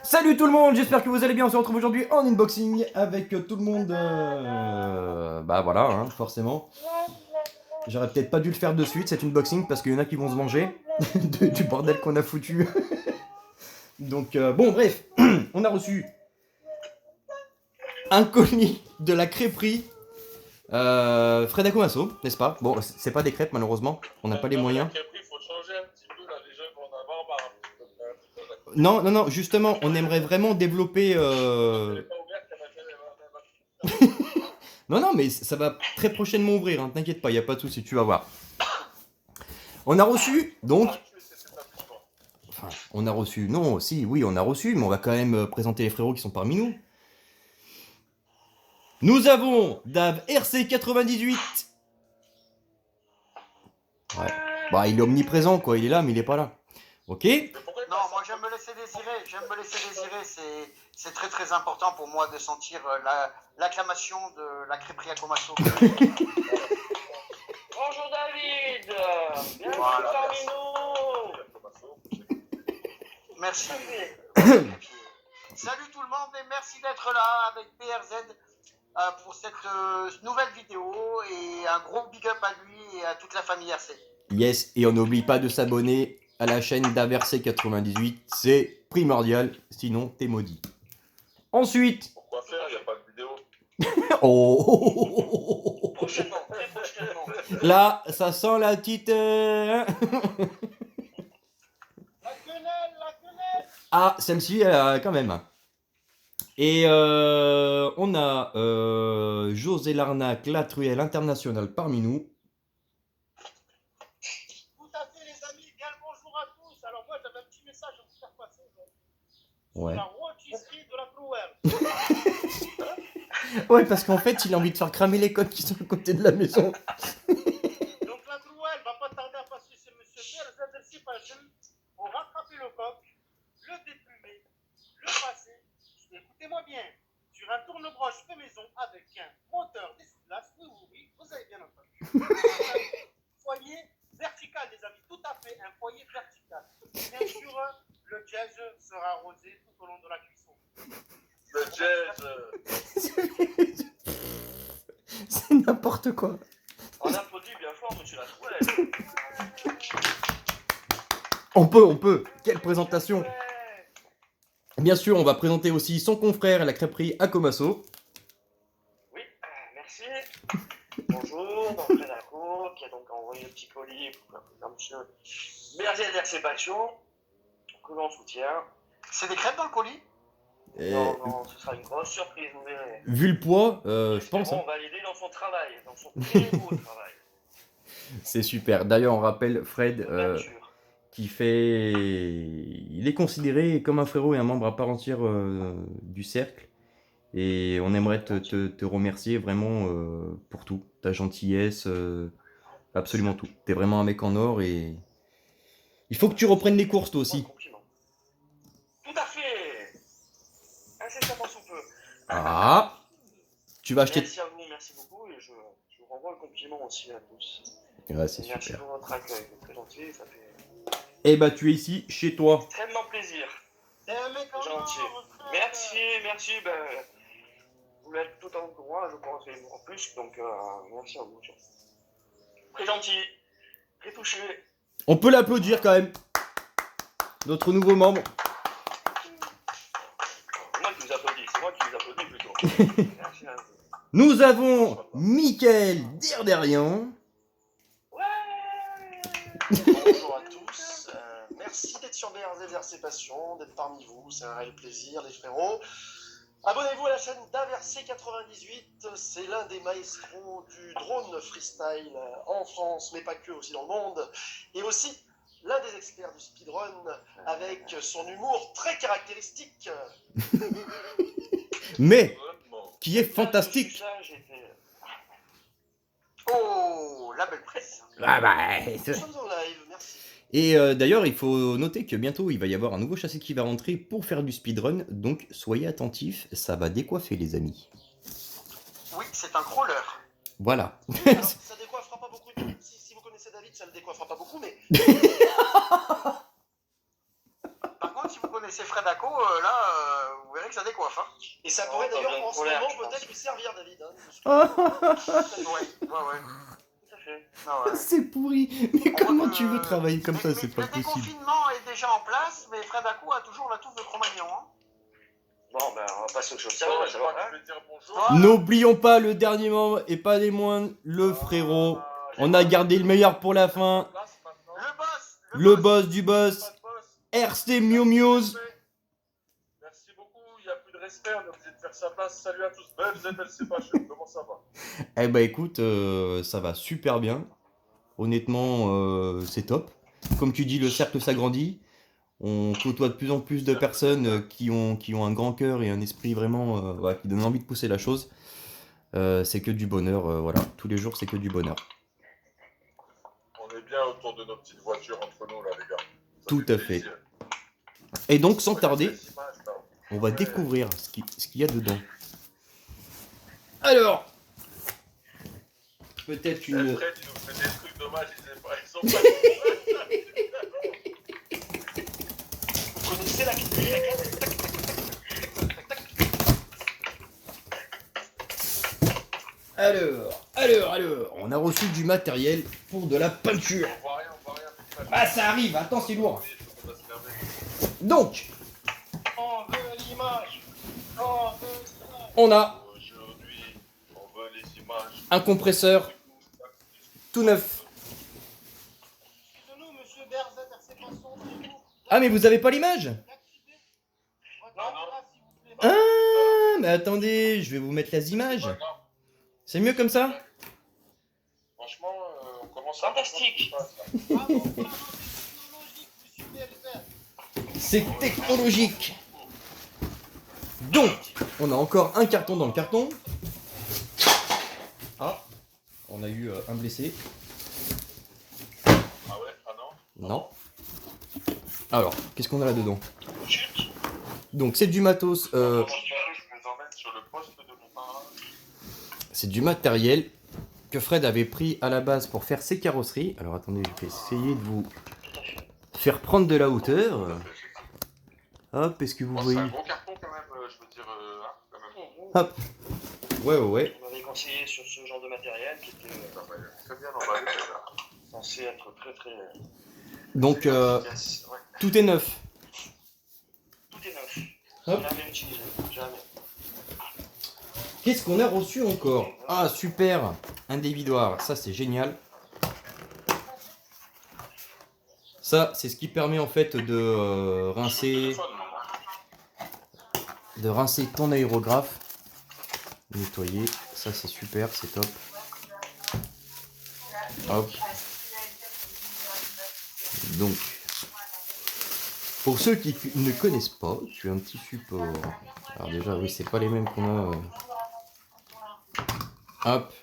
Salut tout le monde, j'espère que vous allez bien. On se retrouve aujourd'hui en unboxing avec tout le monde. Bah voilà, hein, forcément. J'aurais peut-être pas dû le faire de suite cet unboxing parce qu'il y en a qui vont se venger du bordel qu'on a foutu. Donc bon, bref, on a reçu un colis de la crêperie Fred Akomaso, n'est-ce pas? Bon, c'est pas des crêpes malheureusement, on n'a pas les moyens. La crêperie, il faut changer un petit peu là, les jeunes vont en avoir marre un petit peu. Non, non, non, justement, on aimerait vraiment développer. Elle est pas ouverte, elle va Non, non, mais ça va très prochainement ouvrir, hein, t'inquiète pas, y a pas de souci, tu vas voir. On a reçu, donc. Enfin, on a reçu. Non, si, oui, on a reçu, mais on va quand même présenter les frérots qui sont parmi nous. Nous avons Dave RC98. Ouais. Bah, il est omniprésent, quoi, il est là, mais il est pas là. Ok. Non, moi j'aime me laisser désirer, c'est très très important pour moi de sentir l'acclamation de la crêperie Akomaso. Bonjour David, bienvenue Voilà, parmi merci. nous. Merci. Salut tout le monde et merci d'être là avec PRZ pour cette nouvelle vidéo et un gros big up à lui et à toute la famille RC. Yes, et on n'oublie pas de s'abonner à la chaîne d'Averc98, c'est primordial, sinon t'es maudit. Ensuite. Pourquoi faire, il n'y a pas de vidéo. Oh. Prochainement, très prochainement. Là, ça sent la petite. La quenelle. Ah, celle-ci, quand même. Et on a José Larnac, la truelle internationale parmi nous. Tout à fait les amis, bien le bonjour à tous. Alors moi j'avais un petit message à vous faire passer. Ouais. La rôtisserie de la Clouère. Ouais, parce qu'en fait, il a envie de faire cramer les coques qui sont à côté de la maison. Donc la Clouère va pas tarder à passer chez monsieur PRZ Passion pour rattraper le coq, le déplumer, le passer. Écoutez-moi bien, sur un tourne-broche fait maison avec un moteur d'essuie-glace, oui, vous avez bien entendu. Un foyer vertical, les amis, tout à fait, un foyer vertical. Bien sûr, le jazz sera arrosé tout au long de la cuisson. Le jazz. C'est n'importe quoi. On applaudit bien fort, monsieur la Trouelle. On peut. Quelle présentation. Bien sûr, on va présenter aussi son confrère, la crêperie Akomaso. Oui, merci. Bonjour, donc Fred Ako, qui a donc envoyé le petit colis pour monsieur Berger d'RC Passion, que l'on soutient. C'est des crêpes dans le colis? Non, ce sera une grosse surprise, vous verrez. Vu le poids, je pense. On va l'aider dans son travail, dans son très beau travail. C'est super. D'ailleurs, on rappelle Fred qui fait. Il est considéré comme un frérot et un membre à part entière du cercle. Et on aimerait te remercier vraiment pour tout. Ta gentillesse, absolument tout. T'es vraiment un mec en or et. Il faut que tu reprennes les courses toi aussi. Tout à fait. Incessamment sous peu. Ah. Tu vas acheter. Merci à vous, merci beaucoup et je vous renvoie le compliment aussi à tous. Ouais, c'est super. Merci pour votre accueil, c'est très gentil, ça fait. Eh bah tu es ici, chez toi. Extrêmement plaisir. C'est un mec en Gentil. Merci, ben. Vous l'êtes tout en courant, je pense, et en plus, donc merci à vous. Très gentil, très touché. On peut l'applaudir quand même. Notre nouveau membre. C'est moi qui vous applaudis, plutôt. Merci à vous. Nous avons Mickaël Derderian. Ouais. Bonjour à tous, merci d'être sur BRZ Passion, d'être parmi vous, c'est un réel plaisir les frérots. Abonnez-vous à la chaîne d'Averc98, c'est l'un des maestros du drone freestyle en France, mais pas que, aussi dans le monde. Et aussi l'un des experts du speedrun, avec son humour très caractéristique. Mais, qui est fantastique. Oh, la belle presse. Ah bah, nous sommes en live, merci. Et d'ailleurs, il faut noter que bientôt, il va y avoir un nouveau châssis qui va rentrer pour faire du speedrun. Donc, soyez attentifs, ça va décoiffer, les amis. Oui, c'est un crawler. Voilà. Alors, ça décoiffera pas beaucoup. Si vous connaissez David, ça le décoiffera pas beaucoup, mais... Par contre, si vous connaissez Fred Aco, là, vous verrez que ça décoiffe. Hein. Et ça pourrait d'ailleurs en ce moment peut-être lui servir, David. Ouais. Tout à fait. Ah ouais. C'est pourri. Mais comment tu veux travailler comme ça? C'est pas Le possible. déconfinement est déjà en place, mais Fred Aco a toujours la touffe de Cro-Magnon. Hein. Bon, ben, on va passer aux choses Ça sérieuses. je alors, crois que hein. je vais dire bonjour. Voilà. N'oublions pas le dernier membre et pas des moindres, le frérot. On a gardé le meilleur pour la fin. Le boss du boss. RC Mew Muse. Merci beaucoup, il n'y a plus de respect, on est obligé de faire sa place. Salut à tous. Ben, vous êtes LC Passion, comment ça va? Eh bah écoute, ça va super bien. Honnêtement, c'est top. Comme tu dis, le cercle s'agrandit. On côtoie de plus en plus de personnes qui ont un grand cœur et un esprit vraiment voilà, qui donne envie de pousser la chose. C'est que du bonheur, voilà. Tous les jours, c'est que du bonheur. On est bien autour de nos petites voitures entre nous là, les gars. Ça Tout à fait. plaisir. Et donc, sans tarder, Regardez ces images, là. on va découvrir ce qu'il y a dedans. Alors, peut-être une... Fred, il nous fait des trucs dommages, ils sont pas... Vous connaissez la Alors, on a reçu du matériel pour de la peinture. On voit rien. Ah, ça arrive, attends, c'est lourd. Donc, On veut l'image. On veut l'image. on a Aujourd'hui, on veut les images. un compresseur tout neuf. Excusez-nous, monsieur Berzet, RC Passion, s'il vous Ah, mais vous avez pas l'image? l'activer. Votre caméra, s'il vous plaît. Ah, mais attendez, je vais vous mettre les images. C'est mieux comme ça? Franchement, on commence à... Fantastique. Ah non, technologique, monsieur Berzet. C'est technologique. Donc, on a encore un carton dans le carton. Ah, on a eu un blessé. Ah ouais? Ah non? Non. Alors, qu'est-ce qu'on a là-dedans? Donc, c'est du matos. Je vous emmène sur le poste de mon parrain. C'est du matériel que Fred avait pris à la base pour faire ses carrosseries. Alors, attendez, je vais essayer de vous faire prendre de la hauteur. Hop, est-ce que vous Bon, c'est voyez? un gros carton quand même, je veux dire, hein, quand même. Hop. Ouais. On m'avait conseillé sur ce genre de matériel qui était Très bien emballé, déjà. censé être très Donc, efficace. Ouais. tout est neuf. Tout est neuf. Hop. Jamais utilisé. Jamais. Qu'est-ce qu'on a reçu encore? Ah, super. Un dévidoir. Ça, c'est génial. Ça, c'est ce qui permet en fait de rincer ton aérographe. Nettoyer. Ça, c'est super. C'est top. Hop. Donc, pour ceux qui ne connaissent pas, tu as un petit support. Alors déjà, oui, c'est pas les mêmes qu'on a. Hop.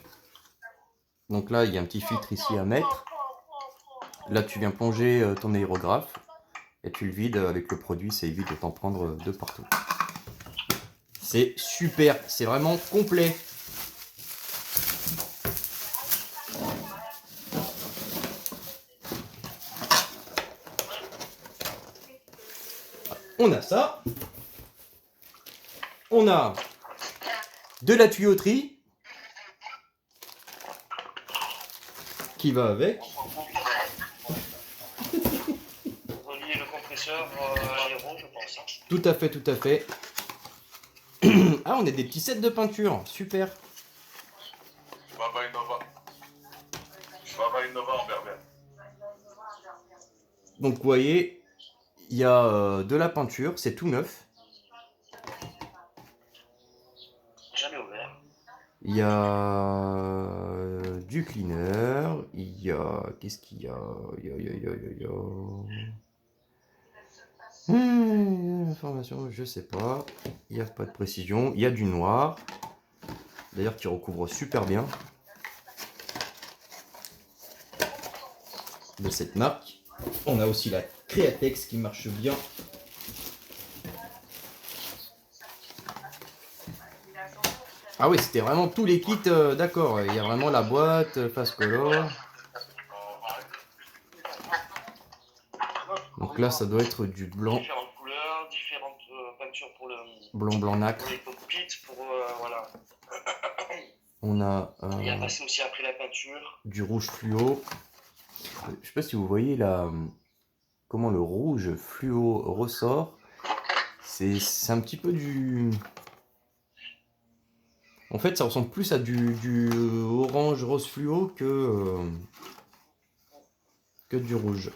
Donc là, il y a un petit filtre ici à mettre. Là, tu viens plonger ton aérographe et tu le vides avec le produit. Ça évite de t'en prendre de partout. C'est super. C'est vraiment complet. On a ça. On a de la tuyauterie qui va avec. Relier le compresseur à l'aéro, je pense. Tout à fait. Ah, on a des petits sets de peinture. Super. Baba Innova. Baba Innova en berbère. Donc, vous voyez, il y a de la peinture. C'est tout neuf. Jamais ouvert. Il y a du cleaner. Il y a... Qu'est-ce qu'il y a? Il y a... Information, je sais pas. Il n'y a pas de précision. Il y a du noir. D'ailleurs, qui recouvre super bien. De cette marque. On a aussi la Createx qui marche bien. Ah oui, c'était vraiment tous les kits, d'accord. Il y a vraiment la boîte, face color. Donc là, ça doit être du blanc. Différentes couleurs. peinture pour le Blanc blanc pour nacre. les cockpits, pour voilà. On a Il a passé aussi après la peinture. du rouge fluo. Je sais pas si vous voyez là comment le rouge fluo ressort. C'est un petit peu du... En fait, ça ressemble plus à du orange rose fluo que du rouge.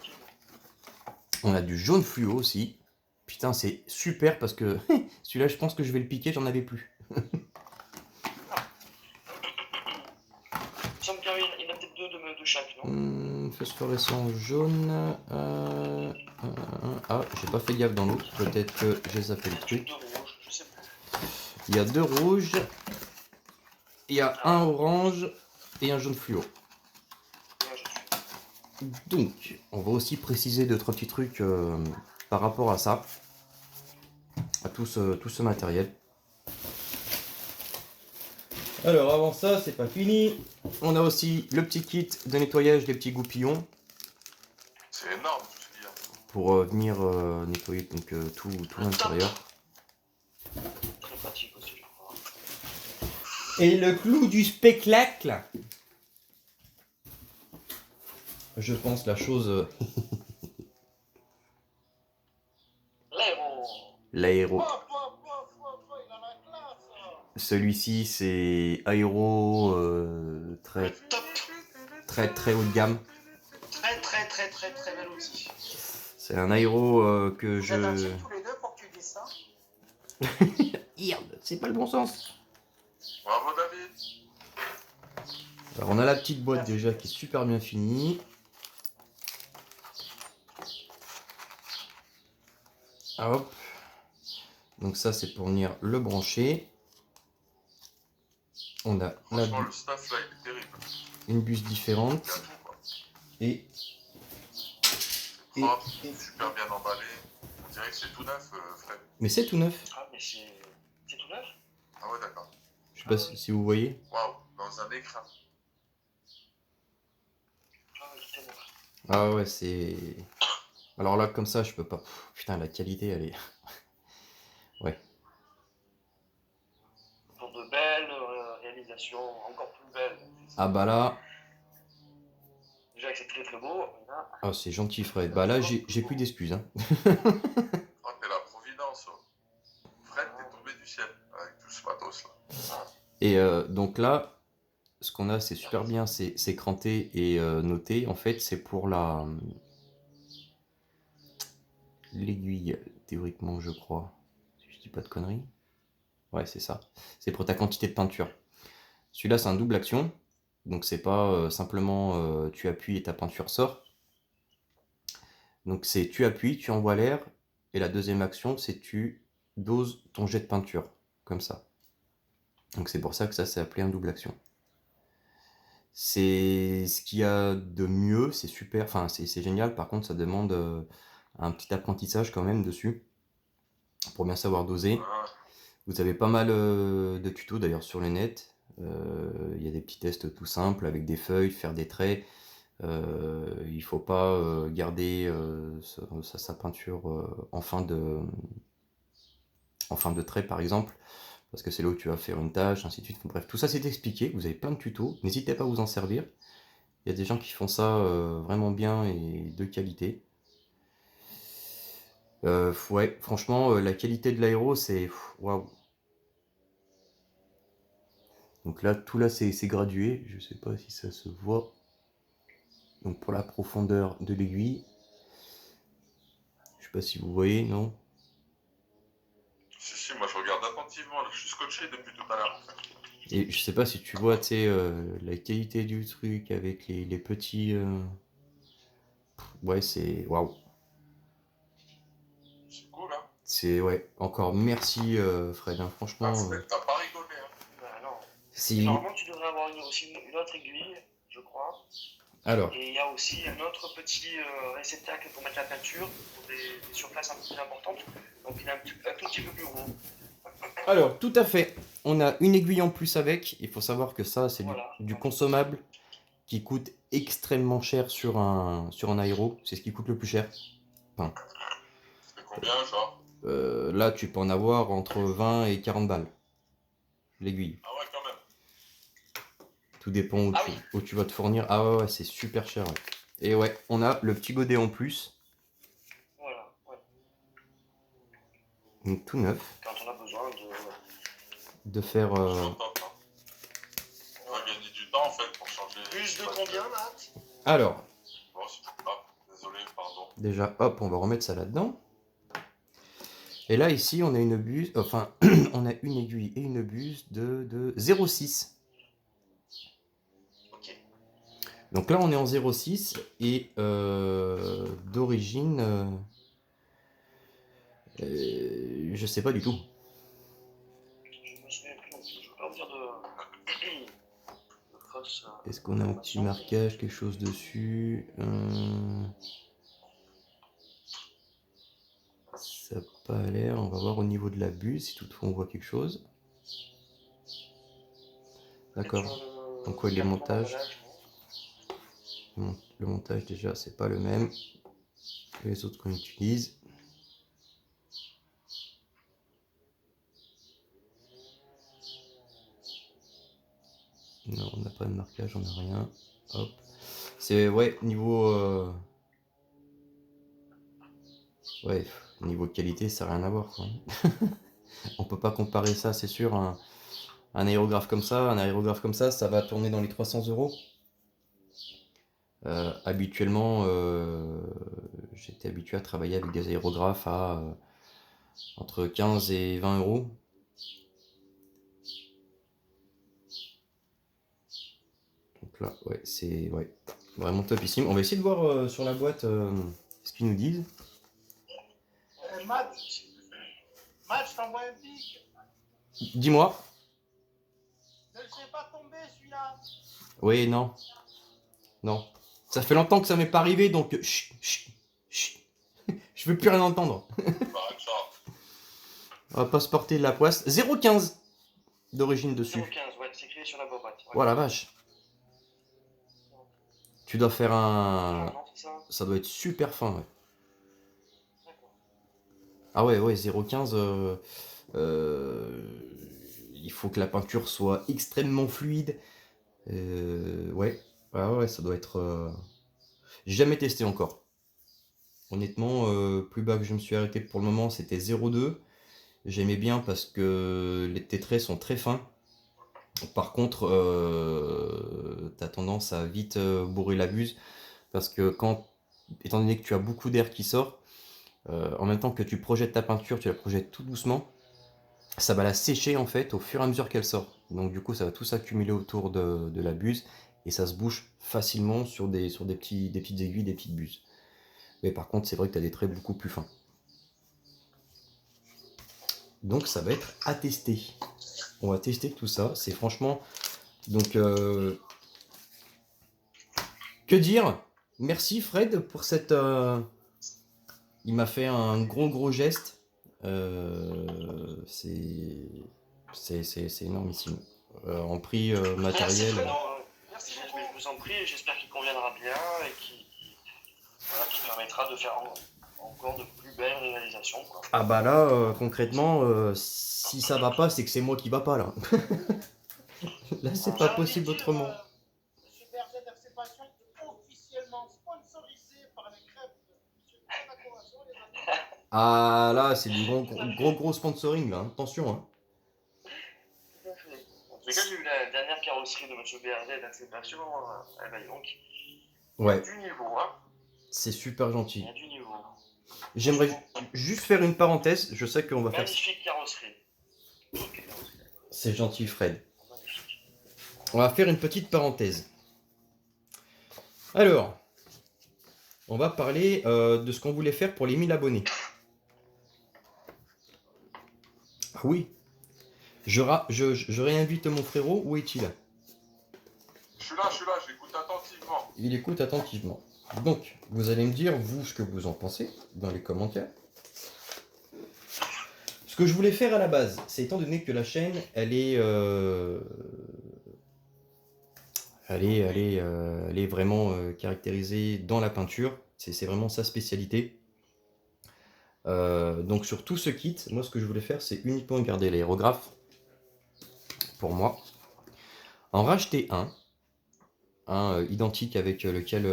On a du jaune fluo aussi. Putain, c'est super parce que celui-là, je pense que je vais le piquer, j'en avais plus. Il me semble qu'il y en a peut-être deux de chaque, non? Phosphorescent jaune. Ah, j'ai pas fait gaffe dans l'autre. Peut-être que j'ai zappé le truc. Deux rouges, je sais pas. Il y a 2 rouges. Il y a un orange et un jaune fluo. Ouais, je suis. Donc, on va aussi préciser 2-3 petits trucs par rapport à ça, à tout ce matériel. Alors, avant ça, c'est pas fini. On a aussi le petit kit de nettoyage des petits goupillons C'est énorme tout ce qu'il y a. pour venir nettoyer donc, tout l'intérieur. Très pratique aussi, je crois. Et le clou du spectacle, je pense la chose... L'aéro. Il a la classe. Celui-ci, c'est aéro très haut de gamme. Très bel outil. C'est un aéro que Vous êtes intimes tous les deux pour que tu dises ça? Merde, c'est pas le bon sens. Bravo David. Alors on a la petite boîte déjà qui est super bien finie. Hop. Donc ça c'est pour venir le brancher. On a Franchement, le staff là, il est terrible. une buse Il y a différente. tout, quoi. Et Propre, super bien emballé. On dirait que c'est tout neuf, Fred. mais c'est tout neuf. Ah, mais c'est tout neuf? Ah ouais, d'accord. Je sais pas si vous voyez. Waouh, dans un écran. Ah, oui, c'est neuf. Ah ouais, c'est... Alors là, comme ça, je peux pas... Putain, la qualité, elle est... Ouais. Pour de belles réalisations, encore plus belles. Ah bah là... Déjà que c'est très très beau. Là. Ah, c'est gentil, Fred. Bah là, j'ai plus d'excuses. Hein. Oh, t'es la providence. Oh. Fred, t'es tombé du ciel avec tout ce matos là. Et donc là, ce qu'on a, c'est super bien, c'est cranté et noté. En fait, c'est pour l'aiguille, théoriquement, je crois. Si je dis pas de conneries. Ouais, c'est ça. C'est pour ta quantité de peinture. Celui-là, c'est un double action. Donc, c'est pas simplement tu appuies et ta peinture sort. Donc, c'est tu appuies, tu envoies l'air. Et la deuxième action, c'est tu doses ton jet de peinture. Comme ça. Donc, c'est pour ça que ça, c'est appelé un double action. C'est ce qu'il y a de mieux, c'est super, enfin c'est génial, par contre ça demande un petit apprentissage quand même dessus, pour bien savoir doser. Ah, Vous avez pas mal de tutos d'ailleurs sur le net, il y a des petits tests tout simples avec des feuilles, faire des traits, il faut pas garder sa peinture en fin de trait par exemple, parce que c'est là où tu vas faire une tâche, ainsi de suite. Bref, tout ça c'est expliqué, vous avez plein de tutos, n'hésitez pas à vous en servir. Il y a des gens qui font ça vraiment bien et de qualité. Ouais, franchement, la qualité de l'aéro, c'est... Waouh. Donc là, tout là, c'est gradué. Je sais pas si ça se voit. Donc pour la profondeur de l'aiguille. Je sais pas si vous voyez, non? si, moi je regarde attentivement, là, je suis scotché depuis tout à l'heure. Et je sais pas si tu vois, tu sais, la qualité du truc avec les petits... Ouais, c'est... Waouh. C'est cool, hein. C'est... Ouais, encore merci Fred, hein, franchement... Fred, t'as pas rigolé, hein. Bah, non. si... Normalement, tu devrais avoir aussi une autre aiguille, je crois. Alors, Et il y a aussi un autre petit réceptacle pour mettre la peinture, pour des surfaces un peu plus importantes. Donc il est un tout petit peu plus gros. alors, tout à fait. On a une aiguille en plus avec. Il faut savoir que ça, c'est Voilà. du consommable qui coûte extrêmement cher sur un aéro. C'est ce qui coûte le plus cher. C'est combien, genre? Là, tu peux en avoir entre 20 et 40 balles. L'aiguille. Ah ouais, quand même. Tout dépend où, Ah tu, oui. où tu vas te fournir. Ah ouais, ouais, c'est super cher. Ouais. Et ouais, on a le petit godet en plus. Voilà, ouais. Donc tout neuf. Quand on a besoin De faire... Franchement, top, hein. On va gagner du temps en fait pour changer. Plus de combien, Matt? Alors, Bon, désolé, pardon. déjà, hop, on va remettre ça là-dedans. Et là, ici, on a une buse, enfin, on a une aiguille et une buse de 0,6. Ok. Donc là, on est en 0,6 et d'origine, je sais pas du tout. Je me souviens plus non plus. Je peux pas dire de fausses Est-ce qu'on a un petit informations. marquage, quelque chose dessus? Ça n'a pas l'air. On va voir au niveau de la buse si toutefois on voit quelque chose. D'accord. Donc ouais, les montages. Le montage déjà, c'est pas le même que les autres qu'on utilise. Non, on n'a pas de marquage, on n'a rien. Hop. C'est ouais, niveau ouais, niveau qualité, ça n'a rien à voir quoi. On peut pas comparer ça, c'est sûr, un aérographe comme ça. Un aérographe comme ça va tourner dans les 300 €. Habituellement, j'étais habitué à travailler avec des aérographes à entre 15 et 20 €. Donc là, ouais, c'est ouais, vraiment topissime. On va essayer de voir sur la boîte ce qu'ils nous disent. Matt, je t'envoie un pic. Dis-moi. Ne le fais pas tomber celui-là. Oui, non. Non. Ça fait longtemps que ça m'est pas arrivé, donc chut, chut, chut. Je veux plus rien entendre. Bah, ciao. On va pas se porter de la poisse. 0,15 d'origine dessus. 0,15, ouais, c'est écrit sur la boîte. Ouais. Voilà, vache. Tu dois faire un... Non, c'est ça. Ça doit être super fin, ouais. D'accord. Ah ouais, ouais, 0,15... il faut que la peinture soit extrêmement fluide. Ouais. Ah ouais, ça doit être... J'ai jamais testé encore. Honnêtement, plus bas que je me suis arrêté pour le moment, c'était 0,2. J'aimais bien parce que tes traits sont très fins. Par contre, t'as tendance à vite bourrer la buse. Parce que étant donné que tu as beaucoup d'air qui sort, en même temps que tu projettes ta peinture, tu la projettes tout doucement, ça va la sécher en fait au fur et à mesure qu'elle sort. Donc du coup, ça va tout s'accumuler autour de la buse et ça se bouche facilement sur des petites aiguilles, des petites buses. Mais par contre, c'est vrai que tu as des traits beaucoup plus fins. Donc ça va être à tester. On va tester tout ça. C'est franchement... Donc, que dire? Merci Fred pour cette... Il m'a fait un gros geste. C'est énormissime. En prix matériel... Merci, je vous en prie, j'espère qu'il conviendra bien et qui permettra de faire encore de plus belles réalisations. Quoi. Ah bah là, concrètement, si ça va pas, c'est que c'est moi qui va pas là. Là, c'est pas possible autrement. Monsieur Berger d'Arcépation est officiellement sponsorisé par les crêpes de Monsieur Coracoration, les amis. Ah là, c'est du gros sponsoring là, attention. Hein. Tout à fait. En tout cas, j'ai vu la dernière carrosserie de Monsieur BRD d'Acceptation, elle va donc. Ouais. Du niveau, hein. C'est super gentil. Il y a du niveau. J'aimerais juste faire une parenthèse, je sais qu'on va faire... Magnifique carrosserie. C'est gentil Fred. On va faire une petite parenthèse. Alors, on va parler de ce qu'on voulait faire pour les 1000 abonnés. Ah oui. Je réinvite mon frérot, où est-il? Je suis là, j'écoute attentivement. Il écoute attentivement. Donc, vous allez me dire, vous, ce que vous en pensez, dans les commentaires. Ce que je voulais faire à la base, c'est étant donné que la chaîne, elle est vraiment caractérisée dans la peinture. C'est vraiment sa spécialité. Donc sur tout ce kit, moi ce que je voulais faire, c'est uniquement garder l'aérographe pour moi, en racheter un identique avec lequel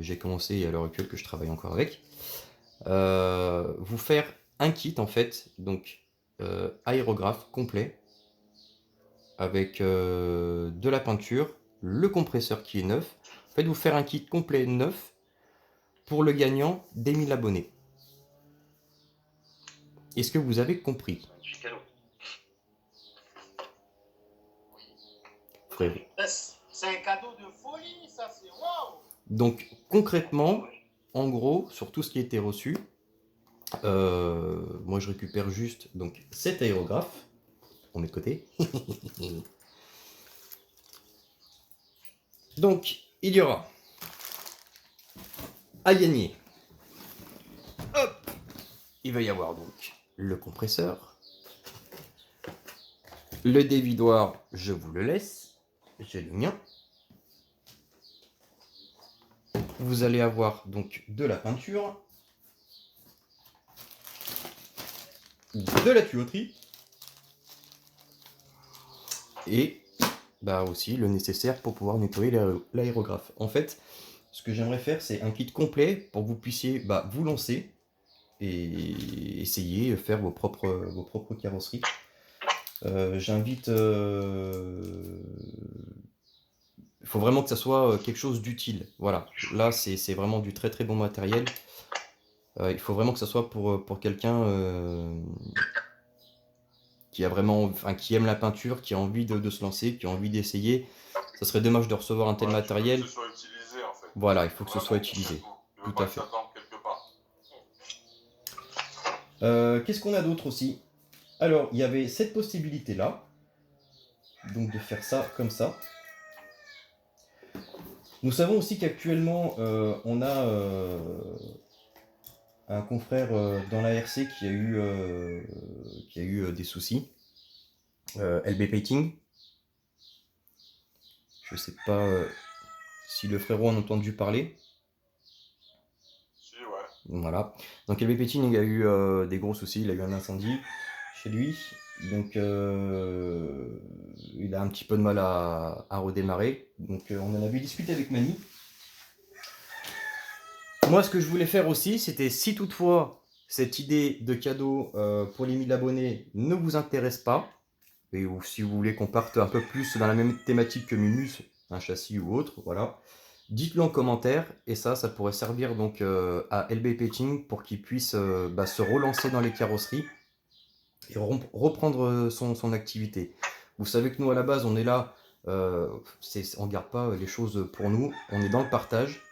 j'ai commencé et à l'heure actuelle que je travaille encore avec. Vous faire un kit en fait, donc aérographe complet avec de la peinture, le compresseur qui est neuf. En fait, vous faire un kit complet neuf pour le gagnant des 1000 abonnés. Est-ce que vous avez compris? Frérot. C'est un cadeau de folie, ça, c'est waouh! Donc concrètement, en gros, sur tout ce qui a été reçu, moi je récupère juste donc cet aérographe. On met de côté. Donc il y aura à gagner. Hop, il va y avoir donc le compresseur. Le dévidoir, je vous le laisse. J'ai le mien. Vous allez avoir donc de la peinture, de la tuyauterie et bah aussi le nécessaire pour pouvoir nettoyer l'aérographe. En fait, ce que j'aimerais faire, c'est un kit complet pour que vous puissiez vous lancer et essayer de faire vos propres carrosseries. J'invite... Il faut vraiment que ça soit quelque chose d'utile. Voilà, là c'est vraiment du très très bon matériel. Il faut vraiment que ça soit pour quelqu'un qui a vraiment, enfin, qui aime la peinture, qui a envie de se lancer, qui a envie d'essayer. Ça serait dommage de recevoir un tel matériel. Il faut que ce soit utilisé en fait. Voilà, il faut que ce soit utilisé. Tout à fait. Qu'est-ce qu'on a d'autre aussi? Alors, il y avait cette possibilité-là, donc de faire ça comme ça. Nous savons aussi qu'actuellement, on a un confrère dans la RC qui a eu des soucis. LB Painting. Je sais pas si le frérot en a entendu parler. Si, ouais. Voilà. Donc LB Painting a eu des gros soucis, il a eu un incendie chez lui. Donc il a un petit peu de mal à redémarrer. Donc on en avait discuté avec Mani. Moi, ce que je voulais faire aussi, c'était si toutefois cette idée de cadeau pour les 1000 abonnés ne vous intéresse pas, et ou si vous voulez qu'on parte un peu plus dans la même thématique que Minus, un châssis ou autre, voilà, dites-le en commentaire, et ça pourrait servir donc à LB Painting pour qu'il puisse se relancer dans les carrosseries et reprendre son activité. Vous savez que nous, à la base, on est là, on ne garde pas les choses pour nous, on est dans le partage.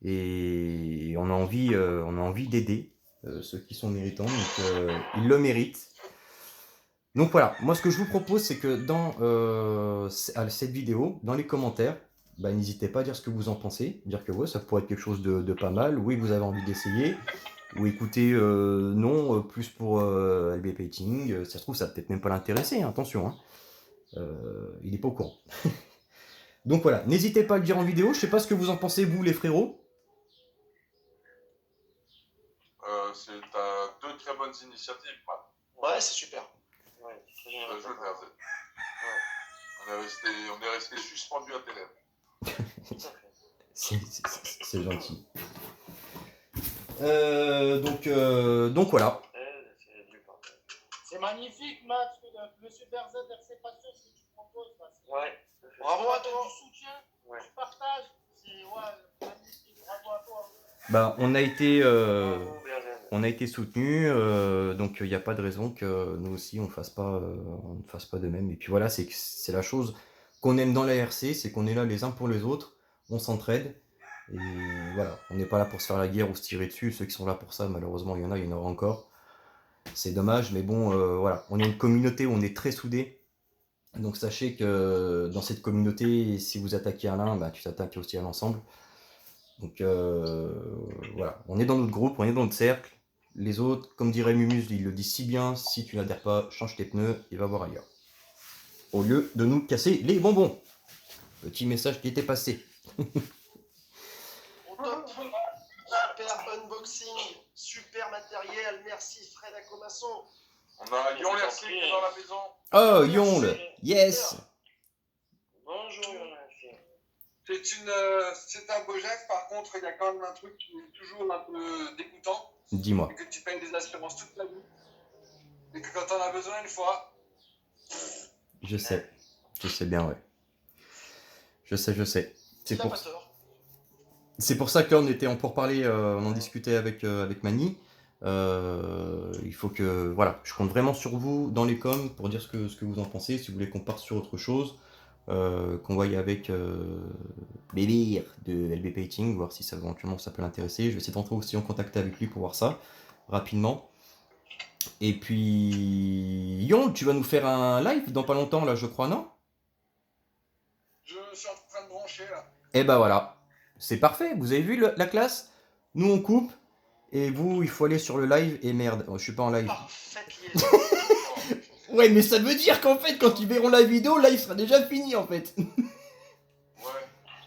Et on a envie d'aider ceux qui sont méritants, donc ils le méritent. Donc voilà, moi ce que je vous propose, c'est que dans cette vidéo, dans les commentaires, n'hésitez pas à dire ce que vous en pensez, dire que ouais, ça pourrait être quelque chose de pas mal, oui vous avez envie d'essayer, ou écoutez, non, plus pour LB Painting, ça se trouve ça va peut-être même pas l'intéresser, hein, attention, hein. Il n'est pas au courant. Donc voilà, n'hésitez pas à le dire en vidéo, je sais pas ce que vous en pensez vous les frérots. T'as deux très bonnes initiatives, Matt. Ouais, c'est super. Ouais, c'est Bien génial. joué, BRZ. Ouais. On est resté suspendu à tes lèvres. C'est gentil. Donc voilà. C'est magnifique, Max, Monsieur Berzet, RC Passion, ce que tu proposes. Là, Ouais. Bravo à toi. Du soutien, Ouais. du partage. C'est magnifique. Bravo à toi. On a été soutenus, donc il n'y a pas de raison que nous aussi on ne fasse pas de même. Et puis voilà, c'est la chose qu'on aime dans la RC, c'est qu'on est là les uns pour les autres, on s'entraide. Et voilà, on n'est pas là pour se faire la guerre ou se tirer dessus. Ceux qui sont là pour ça, malheureusement, il y en aura encore. C'est dommage, mais bon, voilà, on est une communauté où on est très soudés. Donc sachez que dans cette communauté, si vous attaquez à l'un, tu t'attaques aussi à l'ensemble. Donc voilà, on est dans notre groupe, on est dans notre cercle. Les autres, comme dirait Mumus, il le dit si bien, si tu n'adhères pas, change tes pneus et va voir ailleurs. Au lieu de nous casser les bonbons. Petit message qui était passé. Super unboxing, super matériel. matériel. Merci Fred Acomasson. On a Yon Lercy qui est dans la maison. Oh, Yonle. Yes. Bonjour, Yonafi. C'est un beau geste, par contre, il y a quand même un truc qui est toujours un peu dégoûtant, Dis-moi. c'est que tu payes des assurances toute la vie, et que quand on a besoin une fois, Je sais. Je sais bien, ouais. Je sais. C'est il a pour, pas tort. c'est pour ça qu'on était en pourparlers, on en discutait avec Mani. Il faut que, voilà, je compte vraiment sur vous dans les coms pour dire ce que vous en pensez, si vous voulez qu'on parte sur autre chose, qu'on voie avec Bélire de LB Painting, voir si ça éventuellement ça peut l'intéresser. Je vais essayer d'entrer aussi en contact avec lui pour voir ça rapidement. Et puis, Yon, tu vas nous faire un live dans pas longtemps là, je crois, non? je suis en train de brancher là. Et bah voilà, c'est parfait. Vous avez vu la classe? Nous on coupe et vous il faut aller sur le live et merde, je suis pas en live. Parfaite liaison. Ouais, mais ça veut dire qu'en fait, quand ils verront la vidéo, là, il sera déjà fini, en fait. Ouais,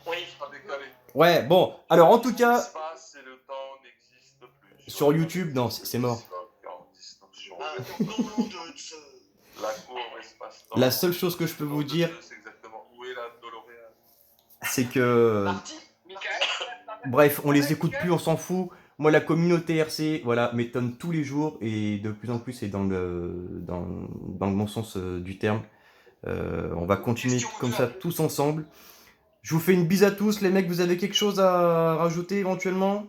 Oui. il sera décalé. Ouais, bon. Alors, en tout cas, L'espace et le temps n'existent plus. sur YouTube, non, c'est mort. Ah, dans le monde de ce... La courbe espace-temps. La seule chose que je peux vous dire, C'est exactement où est la DeLorean. c'est que... Marty, Michael. Bref, on les écoute plus, on s'en fout. Moi, la communauté RC, voilà, m'étonne tous les jours et de plus en plus, et dans le bon sens du terme. On va continuer comme ça, tous ensemble. Je vous fais une bise à tous. Les mecs, vous avez quelque chose à rajouter éventuellement?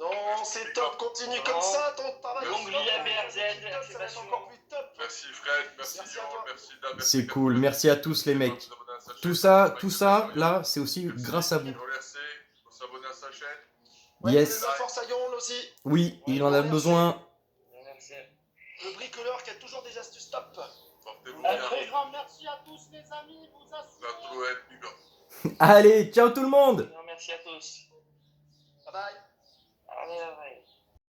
Non, c'est top, continue comme ça, ton travail. Longue vie à BRZ, ça va être encore plus top. Merci Fred, merci Merci à Yon, toi. merci Dan, merci C'est cool. Catherine. Merci à tous, les mecs. Tout ça, là, c'est aussi grâce à vous. Faut s'abonner à sa chaîne. Ouais, Yes. la force à Yon aussi. Oui, il en a besoin. Merci. Le bricoleur qui a toujours des astuces top. Portez-vous Un bien. très La grand merci à tous les amis, vous assumez. trouette, les gars. Allez, ciao tout le monde! Merci à tous. Bye bye. Allez, bye.